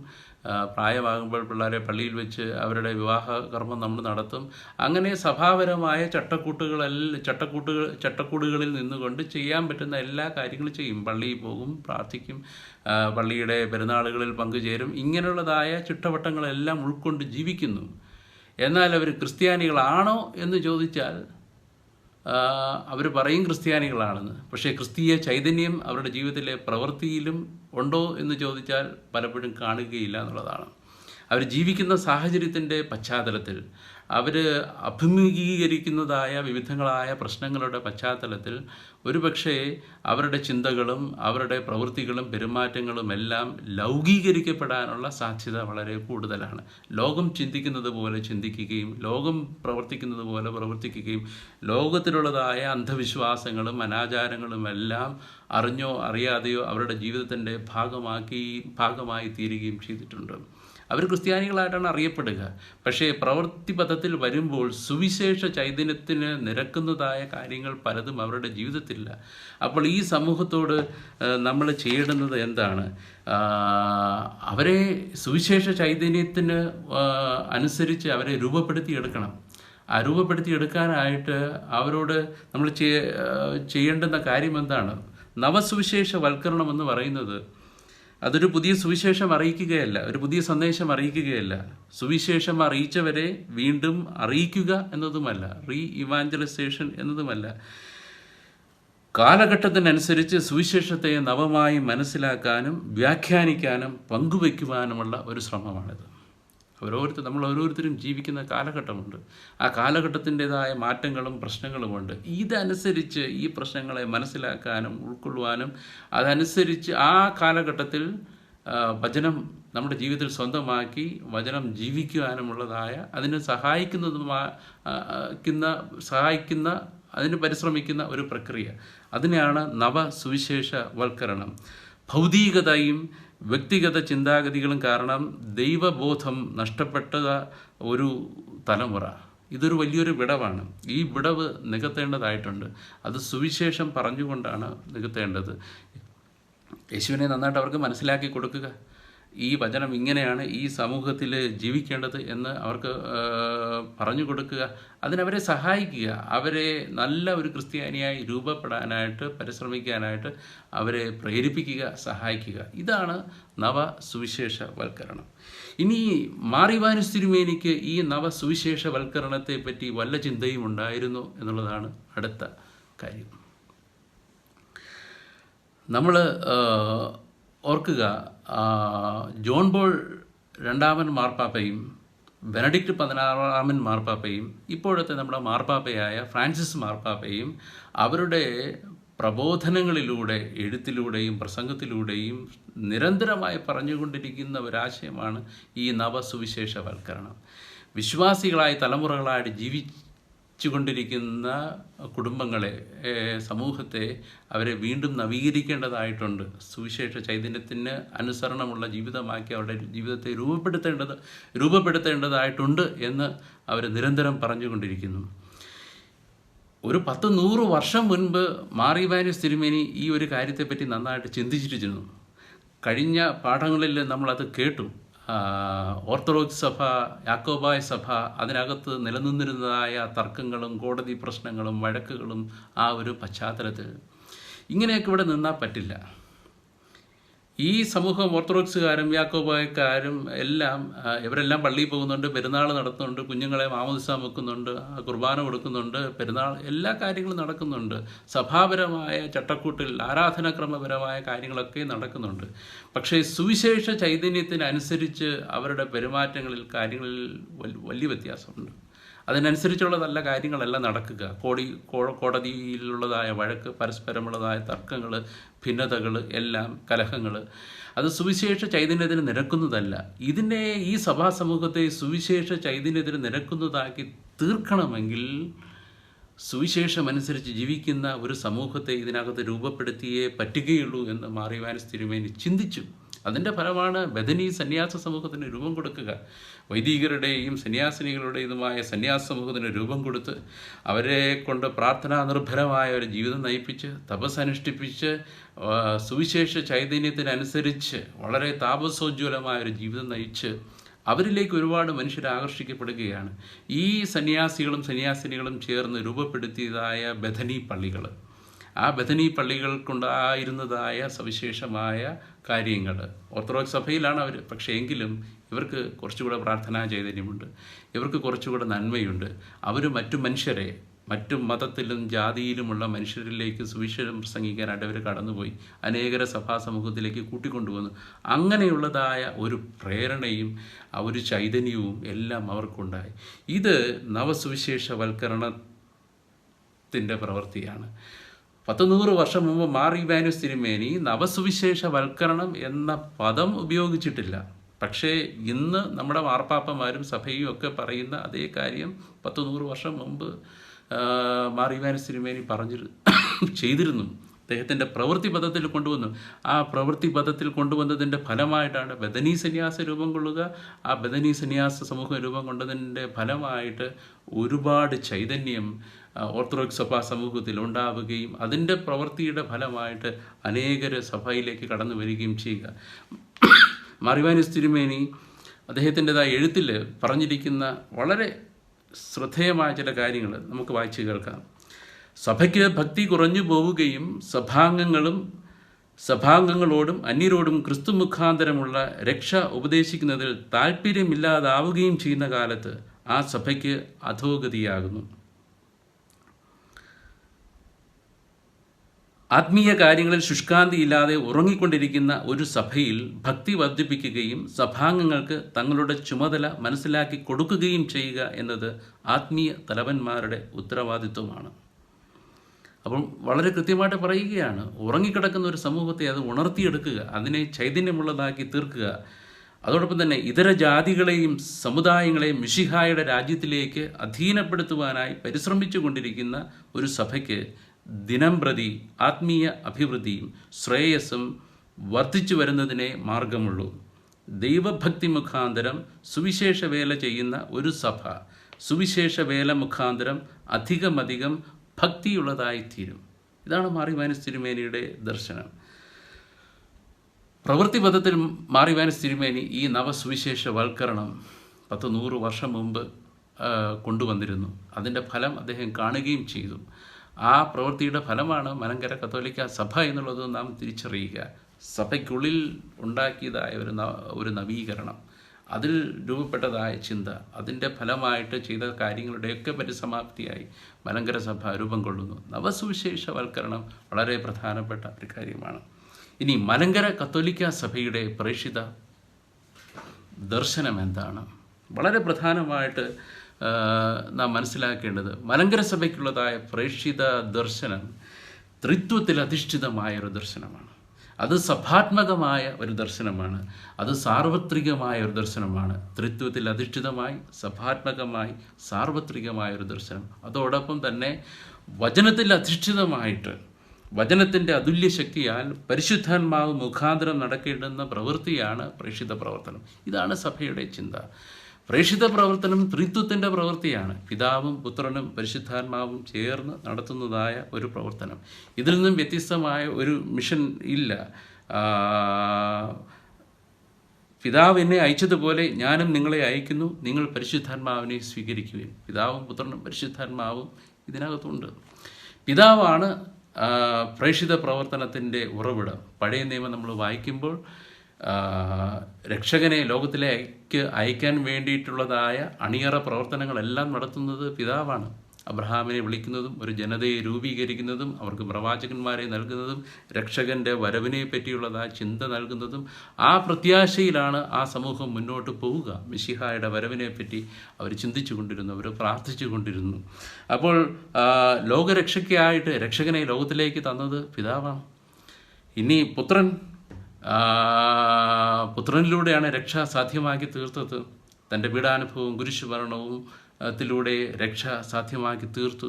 പ്രായമാകുമ്പോൾ പിള്ളേരെ പള്ളിയിൽ വെച്ച് അവരുടെ വിവാഹ കർമ്മം നമ്മൾ നടത്തും. അങ്ങനെ സഭാപരമായ ചട്ടക്കൂടുകളിൽ നിന്നുകൊണ്ട് ചെയ്യാൻ പറ്റുന്ന എല്ലാ കാര്യങ്ങളും ചെയ്യും. പള്ളിയിൽ പോകും, പ്രാർത്ഥിക്കും, പള്ളിയുടെ പെരുന്നാളുകളിൽ പങ്കുചേരും. ഇങ്ങനെയുള്ളതായ ചിട്ടവട്ടങ്ങളെല്ലാം ഉൾക്കൊണ്ട് ജീവിക്കുന്നു. എന്നാൽ അവർ ക്രിസ്ത്യാനികളാണോ എന്ന് ചോദിച്ചാൽ അവർ പറയും ക്രിസ്ത്യാനികളാണെന്ന്. പക്ഷേ ക്രിസ്തീയ ചൈതന്യം അവരുടെ ജീവിതത്തിലെ പ്രവൃത്തിയിലും ഉണ്ടോ എന്ന് ചോദിച്ചാൽ പലപ്പോഴും കാണുകയില്ല എന്നുള്ളതാണ്. അവർ ജീവിക്കുന്ന സാഹചര്യത്തിൻ്റെ പശ്ചാത്തലത്തിൽ അവർ അഭിമുഖീകരിക്കുന്നതായ വിവിധങ്ങളായ പ്രശ്നങ്ങളുടെ പശ്ചാത്തലത്തിൽ ഒരുപക്ഷേ അവരുടെ ചിന്തകളും അവരുടെ പ്രവൃത്തികളും പെരുമാറ്റങ്ങളും എല്ലാം ലൗകീകരിക്കപ്പെടാനുള്ള സാധ്യത വളരെ കൂടുതലാണ്. ലോകം ചിന്തിക്കുന്നത് പോലെ ചിന്തിക്കുകയും ലോകം പ്രവർത്തിക്കുന്നത് പോലെ പ്രവർത്തിക്കുകയും ലോകത്തിലുള്ളതായ അന്ധവിശ്വാസങ്ങളും അനാചാരങ്ങളും എല്ലാം അറിഞ്ഞോ അറിയാതെയോ അവരുടെ ജീവിതത്തിൻ്റെ ഭാഗമായി തീരുകയും ചെയ്തിട്ടുണ്ട്. അവർ ക്രിസ്ത്യാനികളായിട്ടാണ് അറിയപ്പെടുക. പക്ഷേ പ്രവൃത്തി പദത്തിൽ വരുമ്പോൾ സുവിശേഷ ചൈതന്യത്തിന് നിരക്കുന്നതായ കാര്യങ്ങൾ പലതും അവരുടെ ജീവിതത്തിലില്ല. അപ്പോൾ ഈ സമൂഹത്തോട് നമ്മൾ ചെയ്യേണ്ടുന്നത് എന്താണ്? അവരെ സുവിശേഷ ചൈതന്യത്തിന് അനുസരിച്ച് അവരെ രൂപപ്പെടുത്തിയെടുക്കണം. ആ രൂപപ്പെടുത്തിയെടുക്കാനായിട്ട് അവരോട് നമ്മൾ ചെയ്യേണ്ടുന്ന കാര്യം എന്താണ്? നവസുവിശേഷവൽക്കരണം എന്ന് പറയുന്നത് അതൊരു പുതിയ സുവിശേഷം അറിയിക്കുകയല്ല, ഒരു പുതിയ സന്ദേശം അറിയിക്കുകയല്ല. സുവിശേഷം അറിയിച്ചവരെ വീണ്ടും അറിയിക്കുക എന്നതുമല്ല, ഇവാഞ്ചലൈസേഷൻ എന്നതുമല്ല. കാലഘട്ടത്തിനനുസരിച്ച് സുവിശേഷത്തെ നവമായി മനസ്സിലാക്കാനും വ്യാഖ്യാനിക്കാനും പങ്കുവയ്ക്കുവാനുമുള്ള ഒരു ശ്രമമാണിത്. നമ്മൾ ഓരോരുത്തരും ജീവിക്കുന്ന കാലഘട്ടമുണ്ട്. ആ കാലഘട്ടത്തിൻ്റെതായ മാറ്റങ്ങളും പ്രശ്നങ്ങളുമുണ്ട്. ഇതനുസരിച്ച് ഈ പ്രശ്നങ്ങളെ മനസ്സിലാക്കാനും ഉൾക്കൊള്ളുവാനും അതനുസരിച്ച് ആ കാലഘട്ടത്തിൽ വചനം നമ്മുടെ ജീവിതത്തിൽ സ്വന്തമാക്കി വചനം ജീവിക്കുവാനുമുള്ളതായ അതിന് അതിന് പരിശ്രമിക്കുന്ന ഒരു പ്രക്രിയ, അതിനെയാണ് നവസുവിശേഷവൽക്കരണം. ഭൗതികതയും വ്യക്തിഗത ചിന്താഗതികളും കാരണം ദൈവബോധം നഷ്ടപ്പെട്ട ഒരു തലമുറ. ഇതൊരു വലിയൊരു വിടവാണ്. ഈ വിടവ് നികത്തേണ്ടതായിട്ടുണ്ട്. അത് സുവിശേഷം പറഞ്ഞുകൊണ്ടാണ് നികത്തേണ്ടത്. യേശുവിനെ നന്നായിട്ട് അവർക്ക് മനസ്സിലാക്കി കൊടുക്കുക. ഈ വചനം ഇങ്ങനെയാണ് ഈ സമൂഹത്തിൽ ജീവിക്കേണ്ടത് എന്ന് അവർക്ക് പറഞ്ഞു കൊടുക്കുക. അതിനവരെ സഹായിക്കുക. അവരെ നല്ല ഒരു ക്രിസ്ത്യാനിയായി രൂപപ്പെടാനായിട്ട് പരിശ്രമിക്കാനായിട്ട് അവരെ പ്രേരിപ്പിക്കുക, സഹായിക്കുക. ഇതാണ് നവസുവിശേഷവൽക്കരണം. ഇനി മാർ ഇവാനിയോസ് തിരുമേനിക്ക് ഈ നവസുവിശേഷവൽക്കരണത്തെ പറ്റി വല്ല ചിന്തയും ഉണ്ടായിരുന്നു എന്നുള്ളതാണ് അടുത്ത കാര്യം. നമ്മൾ ഓർക്കുക, ജോൺ പോൾ രണ്ടാമൻ മാർപ്പാപ്പയും ബെനഡിക്റ്റ് 16 മാർപ്പാപ്പയും ഇപ്പോഴത്തെ നമ്മുടെ മാർപ്പാപ്പയായ ഫ്രാൻസിസ് മാർപ്പാപ്പയും അവരുടെ പ്രബോധനങ്ങളിലൂടെ, എഴുത്തിലൂടെയും പ്രസംഗത്തിലൂടെയും നിരന്തരമായി പറഞ്ഞുകൊണ്ടിരിക്കുന്ന ഒരാശയമാണ് ഈ നവസുവിശേഷവൽക്കരണം. വിശ്വാസികളായി തലമുറകളായിട്ട് ജീവിച്ചുകൊണ്ടിരിക്കുന്ന കുടുംബങ്ങളെ, സമൂഹത്തെ അവരെ വീണ്ടും നവീകരിക്കേണ്ടതായിട്ടുണ്ട്. സുവിശേഷ ചൈതന്യത്തിന് അനുസരണമുള്ള ജീവിതമാക്കി അവരുടെ ജീവിതത്തെ രൂപപ്പെടുത്തേണ്ടതായിട്ടുണ്ട് എന്ന് അവർ നിരന്തരം പറഞ്ഞുകൊണ്ടിരിക്കുന്നു. ഒരു 10-100 വർഷം മുൻപ് മാർ ഇവാനിയോസ് തിരുമേനി ഈ ഒരു കാര്യത്തെപ്പറ്റി നന്നായിട്ട് ചിന്തിച്ചിരുന്നു. കഴിഞ്ഞ പാഠങ്ങളിൽ നമ്മളത് കേട്ടു. ഓർത്തഡോക്സ് സഭ, യാക്കോബായ സഭ, അതിനകത്ത് നിലനിന്നിരുന്നതായ തർക്കങ്ങളും കോടതി പ്രശ്നങ്ങളും വഴക്കുകളും ആ ഒരു പശ്ചാത്തലത്തിൽ ഇങ്ങനെയൊക്കെ ഇവിടെ നിന്നാൽ പറ്റില്ല. ഈ സമൂഹം ഓർത്തഡോക്സുകാരും യാക്കോബായക്കാരും എല്ലാം ഇവരെല്ലാം പള്ളിയിൽ പോകുന്നുണ്ട്, പെരുന്നാൾ നടത്തുന്നുണ്ട്, കുഞ്ഞുങ്ങളെ മാമോദിസ വെക്കുന്നുണ്ട്, കുർബാന കൊടുക്കുന്നുണ്ട്, പെരുന്നാൾ എല്ലാ കാര്യങ്ങളും നടക്കുന്നുണ്ട്. സഭാപരമായ ചട്ടക്കൂട്ടിൽ ആരാധനാക്രമപരമായ കാര്യങ്ങളൊക്കെ നടക്കുന്നുണ്ട്. പക്ഷേ സുവിശേഷ ചൈതന്യത്തിനനുസരിച്ച് അവരുടെ പെരുമാറ്റങ്ങളിൽ കാര്യങ്ങളിൽ വലിയ വ്യത്യാസമുണ്ട്. അതിനനുസരിച്ചുള്ളതല്ല കാര്യങ്ങളെല്ലാം നടക്കുക. കോടതിയിലുള്ളതായ വഴക്ക്, പരസ്പരമുള്ളതായ തർക്കങ്ങൾ, ഭിന്നതകൾ, എല്ലാം കലഹങ്ങൾ, അത് സുവിശേഷ ചൈതന്യത്തിന് നിരക്കുന്നതല്ല. ഈ സഭാ സമൂഹത്തെ സുവിശേഷ ചൈതന്യത്തിന് നിരക്കുന്നതാക്കി തീർക്കണമെങ്കിൽ സുവിശേഷമനുസരിച്ച് ജീവിക്കുന്ന ഒരു സമൂഹത്തെ ഇതിനകത്ത് രൂപപ്പെടുത്തിയേ പറ്റുകയുള്ളൂ എന്ന് മാർ ഇവാനിയോസ് തിരുമേനി ചിന്തിച്ചു. അതിൻ്റെ ഫലമാണ് ബഥനി സന്യാസ സമൂഹത്തിന് രൂപം കൊടുക്കുക. വൈദികരുടെയും സന്യാസിനികളുടേതുമായ സന്യാസ സമൂഹത്തിന് രൂപം കൊടുത്ത് അവരെ കൊണ്ട് പ്രാർത്ഥനാ നിർഭരമായ ഒരു ജീവിതം നയിപ്പിച്ച്, തപസ്സനുഷ്ഠിപ്പിച്ച്, സുവിശേഷ ചൈതന്യത്തിനനുസരിച്ച് വളരെ താപസോജ്വലമായ ഒരു ജീവിതം നയിച്ച് അവരിലേക്ക് ഒരുപാട് മനുഷ്യർ ആകർഷിക്കപ്പെടുകയാണ്. ഈ സന്യാസികളും സന്യാസിനികളും ചേർന്ന് രൂപപ്പെടുത്തിയതായ ബഥനി പള്ളികൾ, ആ ബഥനി പള്ളികൾക്കുണ്ടായിരുന്നതായ സവിശേഷമായ കാര്യങ്ങൾ ഓർത്തഡോക്സ് സഭയിലാണ് അവർ. പക്ഷേ എങ്കിലും ഇവർക്ക് കുറച്ചുകൂടെ പ്രാർത്ഥനാ ചൈതന്യമുണ്ട്, ഇവർക്ക് കുറച്ചുകൂടെ നന്മയുണ്ട്. അവർ മറ്റു മനുഷ്യരെ മറ്റു മതത്തിലും ജാതിയിലുമുള്ള മനുഷ്യരിലേക്ക് സുവിശേഷം പ്രസംഗിക്കാനായിട്ട് അവർ കടന്നുപോയി അനേകരെ സഭാ സമൂഹത്തിലേക്ക് കൂട്ടിക്കൊണ്ടുവന്നു. അങ്ങനെയുള്ളതായ ഒരു പ്രേരണയും ഒരു ചൈതന്യവും എല്ലാം അവർക്കുണ്ടായി. ഇത് നവസുവിശേഷവൽക്കരണത്തിൻ്റെ പ്രവൃത്തിയാണ്. 100 വർഷം മുമ്പ് മാർ ഇവാനിയോസ് തിരുമേനി നവസുവിശേഷവൽക്കരണം എന്ന പദം ഉപയോഗിച്ചിട്ടില്ല. പക്ഷേ ഇന്ന് നമ്മുടെ മാർപ്പാപ്പന്മാരും സഭയും ഒക്കെ പറയുന്ന അതേ കാര്യം 100 വർഷം മുമ്പ് മാർ ഇവാനിയോസ് തിരുമേനി ചെയ്തിരുന്നു. അദ്ദേഹത്തിൻ്റെ പ്രവൃത്തി പദത്തിൽ കൊണ്ടുവന്നു. ആ പ്രവൃത്തി പദത്തിൽ കൊണ്ടുവന്നതിൻ്റെ ഫലമായിട്ടാണ് ബദനി സന്യാസ രൂപം കൊള്ളുക. ആ ബദനി സന്യാസ സമൂഹം രൂപം കൊണ്ടതിൻ്റെ ഫലമായിട്ട് ഒരുപാട് ചൈതന്യം ഓർത്തഡോക്സ് സഭാ സമൂഹത്തിൽ ഉണ്ടാവുകയും അതിൻ്റെ പ്രവൃത്തിയുടെ ഫലമായിട്ട് അനേകർ സഭയിലേക്ക് കടന്നു വരികയും ചെയ്യുക. മാർ ഇവാനിയോസ് തിരുമേനി അദ്ദേഹത്തിൻ്റെതായ എഴുത്തിൽ പറഞ്ഞിരിക്കുന്ന വളരെ ശ്രദ്ധേയമായ ചില കാര്യങ്ങൾ നമുക്ക് വായിച്ച് കേൾക്കാം. സഭയ്ക്ക് ഭക്തി കുറഞ്ഞു പോവുകയും സഭാംഗങ്ങളോടും അന്യരോടും ക്രിസ്തു മുഖാന്തരമുള്ള രക്ഷ ഉപദേശിക്കുന്നതിൽ താല്പര്യമില്ലാതാവുകയും ചെയ്യുന്ന കാലത്ത് ആ സഭയ്ക്ക് അധോഗതിയാകുന്നു. ആത്മീയ കാര്യങ്ങളിൽ ശുഷ്കാന്തിയില്ലാതെ ഉറങ്ങിക്കൊണ്ടിരിക്കുന്ന ഒരു സഭയിൽ ഭക്തി വർദ്ധിപ്പിക്കുകയും സഭാംഗങ്ങൾക്ക് തങ്ങളുടെ ചുമതല മനസ്സിലാക്കി കൊടുക്കുകയും ചെയ്യുക എന്നത് ആത്മീയ തലവന്മാരുടെ ഉത്തരവാദിത്വമാണ്. അപ്പം വളരെ കൃത്യമായിട്ട് പറയുകയാണ്, ഉറങ്ങിക്കിടക്കുന്ന ഒരു സമൂഹത്തെ അത് ഉണർത്തിയെടുക്കുക, അതിനെ ചൈതന്യമുള്ളതാക്കി തീർക്കുക. അതോടൊപ്പം തന്നെ ഇതര ജാതികളെയും സമുദായങ്ങളെയും മിശിഹായുടെ രാജ്യത്തിലേക്ക് അധീനപ്പെടുത്തുവാനായി പരിശ്രമിച്ചു കൊണ്ടിരിക്കുന്ന ഒരു സഭയ്ക്ക് ദിനം പ്രതി ആത്മീയ അഭിവൃദ്ധിയും ശ്രേയസ്സും വർദ്ധിച്ചു വരുന്നതിനെ മാർഗമുള്ളൂ. ദൈവഭക്തി മുഖാന്തരം സുവിശേഷ വേല ചെയ്യുന്ന ഒരു സഭ സുവിശേഷ വേല മുഖാന്തരം അധികമധികം ഭക്തിയുള്ളതായിത്തീരും. ഇതാണ് മാർ ഇവാനിയോസ് തിരുമേനിയുടെ ദർശനം. പ്രവൃത്തി പദത്തിൽ മാർ ഇവാനിയോസ് തിരുമേനി ഈ നവസുവിശേഷവൽക്കരണം 100 വർഷം മുമ്പ് കൊണ്ടുവന്നിരുന്നു. അതിൻ്റെ ഫലം അദ്ദേഹം കാണുകയും ചെയ്തു. ആ പ്രവൃത്തിയുടെ ഫലമാണ് മലങ്കര കത്തോലിക്ക സഭ എന്നുള്ളത് നാം തിരിച്ചറിയുക. സഭയ്ക്കുള്ളിൽ ഉണ്ടാക്കിയതായ ഒരു നവീകരണം, അതിൽ രൂപപ്പെട്ടതായ ചിന്ത, അതിൻ്റെ ഫലമായിട്ട് ചെയ്ത കാര്യങ്ങളുടെയൊക്കെ പരിസമാപ്തിയായി മലങ്കര സഭ രൂപം കൊള്ളുന്നു. നവസുവിശേഷവൽക്കരണം വളരെ പ്രധാനപ്പെട്ട ഒരു കാര്യമാണ്. ഇനി മലങ്കര കത്തോലിക്ക സഭയുടെ പ്രേക്ഷിത ദർശനം എന്താണ്? വളരെ പ്രധാനമായിട്ട് നാം മനസ്സിലാക്കേണ്ടത് മലങ്കര സഭയ്ക്കുള്ളതായ പ്രേക്ഷിത ദർശനം ത്രിത്വത്തിൽ അധിഷ്ഠിതമായൊരു ദർശനമാണ്. അത് സഭാത്മകമായ ഒരു ദർശനമാണ്. അത് സാർവത്രികമായ ഒരു ദർശനമാണ്. ത്രിത്വത്തിൽ അധിഷ്ഠിതമായി സഭാത്മകമായി സാർവത്രികമായ ഒരു ദർശനം. അതോടൊപ്പം തന്നെ വചനത്തിൽ അധിഷ്ഠിതമായിട്ട് വചനത്തിൻ്റെ അതുല്യ ശക്തിയാൽ പരിശുദ്ധാത്മാവ് മുഖാന്തരം നടക്കേണ്ടുന്ന പ്രവൃത്തിയാണ് പ്രേക്ഷിത പ്രവർത്തനം. ഇതാണ് സഭയുടെ ചിന്ത. പ്രേക്ഷിത പ്രവർത്തനം ത്രിത്വത്തിൻ്റെ പ്രവൃത്തിയാണ്. പിതാവും പുത്രനും പരിശുദ്ധാത്മാവും ചേർന്ന് നടത്തുന്നതായ ഒരു പ്രവർത്തനം. ഇതിൽ നിന്നും വ്യത്യസ്തമായ ഒരു മിഷൻ ഇല്ല. പിതാവ് എന്നെ അയച്ചതുപോലെ ഞാനും നിങ്ങളെ അയക്കുന്നു, നിങ്ങൾ പരിശുദ്ധാത്മാവിനെ സ്വീകരിക്കുകയും. പിതാവും പുത്രനും പരിശുദ്ധാത്മാവും ഇതിനകത്തുണ്ട്. പിതാവാണ് പ്രേക്ഷിത പ്രവർത്തനത്തിൻ്റെ ഉറവിടം. പഴയ നിയമം നമ്മൾ വായിക്കുമ്പോൾ രക്ഷകനെ ലോകത്തിലേക്ക് അയക്കാൻ വേണ്ടിയിട്ടുള്ളതായ അണിയറ പ്രവർത്തനങ്ങളെല്ലാം നടത്തുന്നത് പിതാവാണ്. അബ്രഹാമിനെ വിളിക്കുന്നതും ഒരു ജനതയെ രൂപീകരിക്കുന്നതും അവർക്ക് പ്രവാചകന്മാരെ നൽകുന്നതും രക്ഷകൻ്റെ വരവിനെ പറ്റിയുള്ളതായ ചിന്ത നൽകുന്നതും ആ പ്രത്യാശയിലാണ് ആ സമൂഹം മുന്നോട്ട് പോവുക. മിശിഹായുടെ വരവിനെ പറ്റി അവർ ചിന്തിച്ചു കൊണ്ടിരുന്നു, അവർ പ്രാർത്ഥിച്ചു കൊണ്ടിരുന്നു. അപ്പോൾ ലോകരക്ഷയ്ക്കായിട്ട് രക്ഷകനെ ലോകത്തിലേക്ക് തന്നത് പിതാവാണ്. ഇനി പുത്രനിലൂടെയാണ് രക്ഷ സാധ്യമാക്കി തീർത്തത്. തൻ്റെ പീഡാനുഭവവും കുരിശുമരണവും ത്തിലൂടെ രക്ഷ സാധ്യമാക്കി തീർത്തു.